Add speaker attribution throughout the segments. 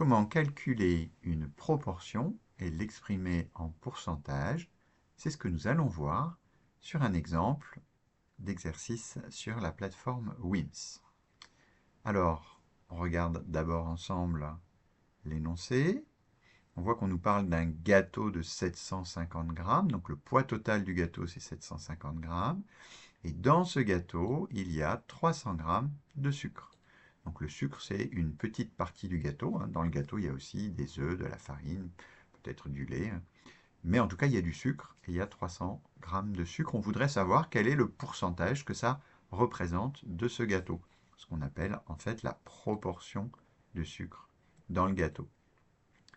Speaker 1: comment calculer une proportion et l'exprimer en pourcentage. C'est ce que nous allons voir sur un exemple d'exercice sur la plateforme WIMS. Alors, on regarde d'abord ensemble l'énoncé. On voit qu'on nous parle d'un gâteau de 750 grammes. Donc le poids total du gâteau, c'est 750 grammes. Et dans ce gâteau, il y a 300 grammes de sucre. Donc le sucre, c'est une petite partie du gâteau. Dans le gâteau, il y a aussi des œufs, de la farine, peut-être du lait. Mais en tout cas, il y a du sucre et il y a 300 grammes de sucre. On voudrait savoir quel est le pourcentage que ça représente de ce gâteau. Ce qu'on appelle en fait la proportion de sucre dans le gâteau.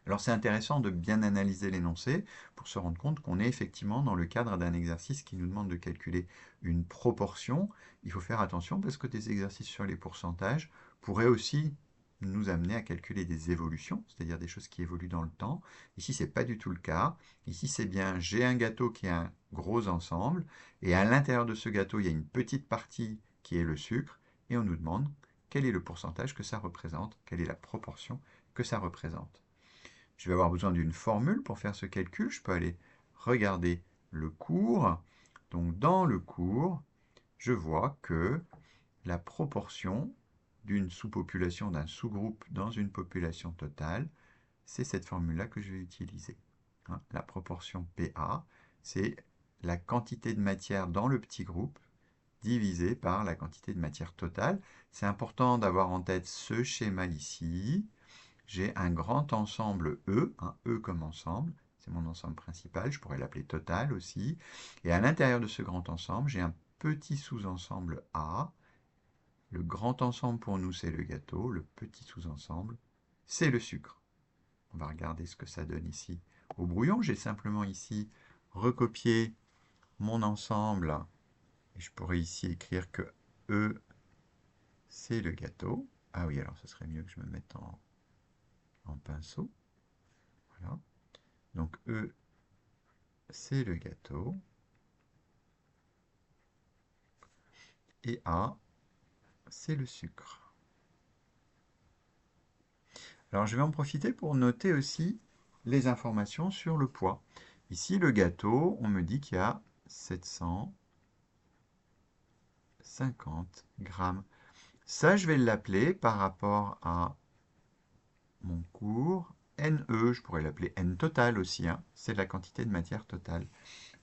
Speaker 1: Alors c'est intéressant de bien analyser l'énoncé pour se rendre compte qu'on est effectivement dans le cadre d'un exercice qui nous demande de calculer une proportion. Il faut faire attention parce que des exercices sur les pourcentages pourraient aussi nous amener à calculer des évolutions, c'est-à-dire des choses qui évoluent dans le temps. Ici, ce n'est pas du tout le cas. Ici, c'est bien, j'ai un gâteau qui est un gros ensemble, et à l'intérieur de ce gâteau, il y a une petite partie qui est le sucre, et on nous demande quel est le pourcentage que ça représente, quelle est la proportion que ça représente. Je vais avoir besoin d'une formule pour faire ce calcul. Je peux aller regarder le cours. Donc dans le cours, je vois que la proportion d'une sous-population, d'un sous-groupe dans une population totale, c'est cette formule-là que je vais utiliser. La proportion PA, c'est la quantité de matière dans le petit groupe divisé par la quantité de matière totale. C'est important d'avoir en tête ce schéma ici. J'ai un grand ensemble E, un E comme ensemble, c'est mon ensemble principal, je pourrais l'appeler total aussi. Et à l'intérieur de ce grand ensemble, j'ai un petit sous-ensemble A. Le grand ensemble pour nous, c'est le gâteau. Le petit sous-ensemble, c'est le sucre. On va regarder ce que ça donne ici au brouillon. J'ai simplement ici recopié mon ensemble. Et je pourrais ici écrire que E, c'est le gâteau. Ah oui, alors ce serait mieux que je me mette en pinceau. Voilà. Donc E, c'est le gâteau. Et A, c'est le sucre. Alors je vais en profiter pour noter aussi les informations sur le poids. Ici, le gâteau, on me dit qu'il y a 750 grammes. Ça, je vais l'appeler par rapport à mon cours NE, je pourrais l'appeler N total aussi, c'est la quantité de matière totale.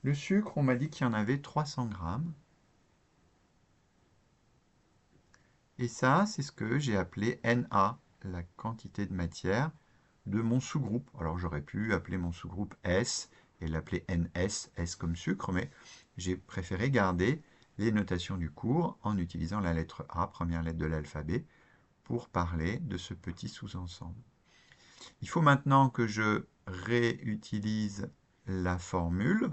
Speaker 1: Le sucre, on m'a dit qu'il y en avait 300 grammes. Et ça, c'est ce que j'ai appelé NA, la quantité de matière de mon sous-groupe. Alors j'aurais pu appeler mon sous-groupe S et l'appeler NS, S comme sucre, mais j'ai préféré garder les notations du cours en utilisant la lettre A, première lettre de l'alphabet, pour parler de ce petit sous-ensemble. Il faut maintenant que je réutilise la formule.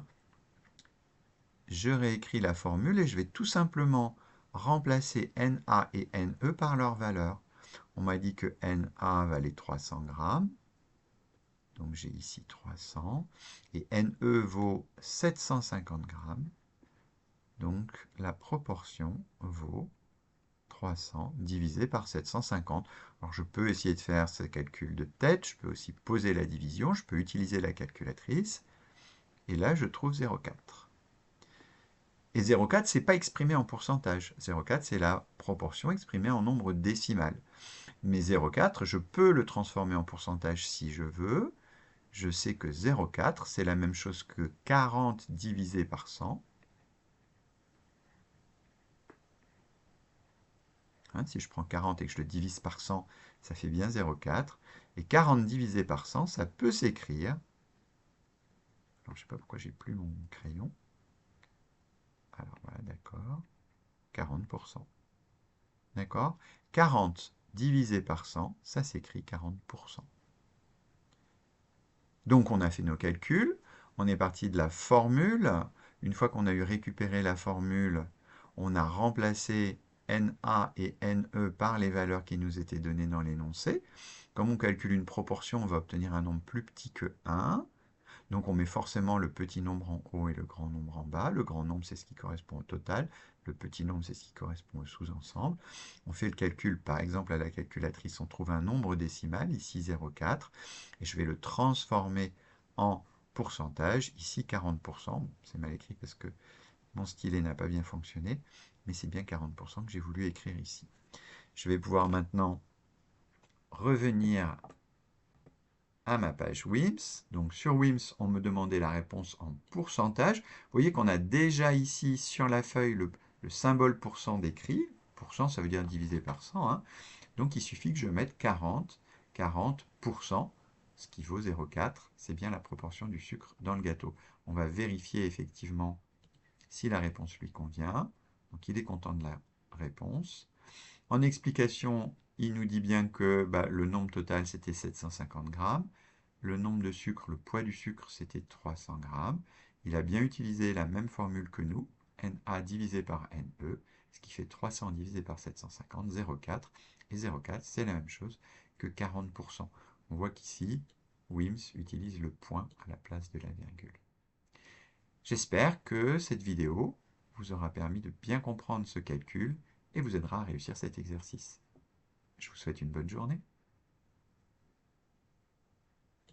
Speaker 1: Je réécris la formule et je vais tout simplement remplacer NA et NE par leur valeur. On m'a dit que NA valait 300 grammes. Donc j'ai ici 300. Et NE vaut 750 grammes. Donc la proportion vaut 300 divisé par 750. Alors je peux essayer de faire ce calcul de tête. Je peux aussi poser la division. Je peux utiliser la calculatrice. Et là, je trouve 0,4. Et 0,4, ce n'est pas exprimé en pourcentage. 0,4, c'est la proportion exprimée en nombre décimal. Mais 0,4, je peux le transformer en pourcentage si je veux. Je sais que 0,4, c'est la même chose que 40 divisé par 100. Si je prends 40 et que je le divise par 100, ça fait bien 0,4. Et 40 divisé par 100, ça peut s'écrire. Alors, je ne sais pas pourquoi j'ai plus mon crayon. Alors, voilà, d'accord. 40%. D'accord? 40 divisé par 100, ça s'écrit 40%. Donc on a fait nos calculs, on est parti de la formule. Une fois qu'on a eu récupéré la formule, on a remplacé NA et NE par les valeurs qui nous étaient données dans l'énoncé. Comme on calcule une proportion, on va obtenir un nombre plus petit que 1. Donc on met forcément le petit nombre en haut et le grand nombre en bas. Le grand nombre, c'est ce qui correspond au total. le petit nombre, c'est ce qui correspond au sous-ensemble. On fait le calcul, par exemple, à la calculatrice, on trouve un nombre décimal, ici 0,4, et je vais le transformer en pourcentage, ici 40%. Bon, c'est mal écrit parce que mon stylet n'a pas bien fonctionné, mais c'est bien 40% que j'ai voulu écrire ici. Je vais pouvoir maintenant revenir à ma page WIMS. Donc sur WIMS, on me demandait la réponse en pourcentage. Vous voyez qu'on a déjà ici sur la feuille le symbole pourcent décrit. Pourcent, ça veut dire divisé par 100. Hein. Donc il suffit que je mette 40, 40%, ce qui vaut 0,4. C'est bien la proportion du sucre dans le gâteau. On va vérifier effectivement si la réponse lui convient. Donc il est content de la réponse. En explication, il nous dit bien que le nombre total, c'était 750 grammes. Le nombre de sucre, le poids du sucre, c'était 300 grammes. Il a bien utilisé la même formule que nous, Na divisé par Ne, ce qui fait 300 divisé par 750, 0,4. Et 0,4, c'est la même chose que 40%. On voit qu'ici, WIMS utilise le point à la place de la virgule. J'espère que cette vidéo vous aura permis de bien comprendre ce calcul et vous aidera à réussir cet exercice. Je vous souhaite une bonne journée.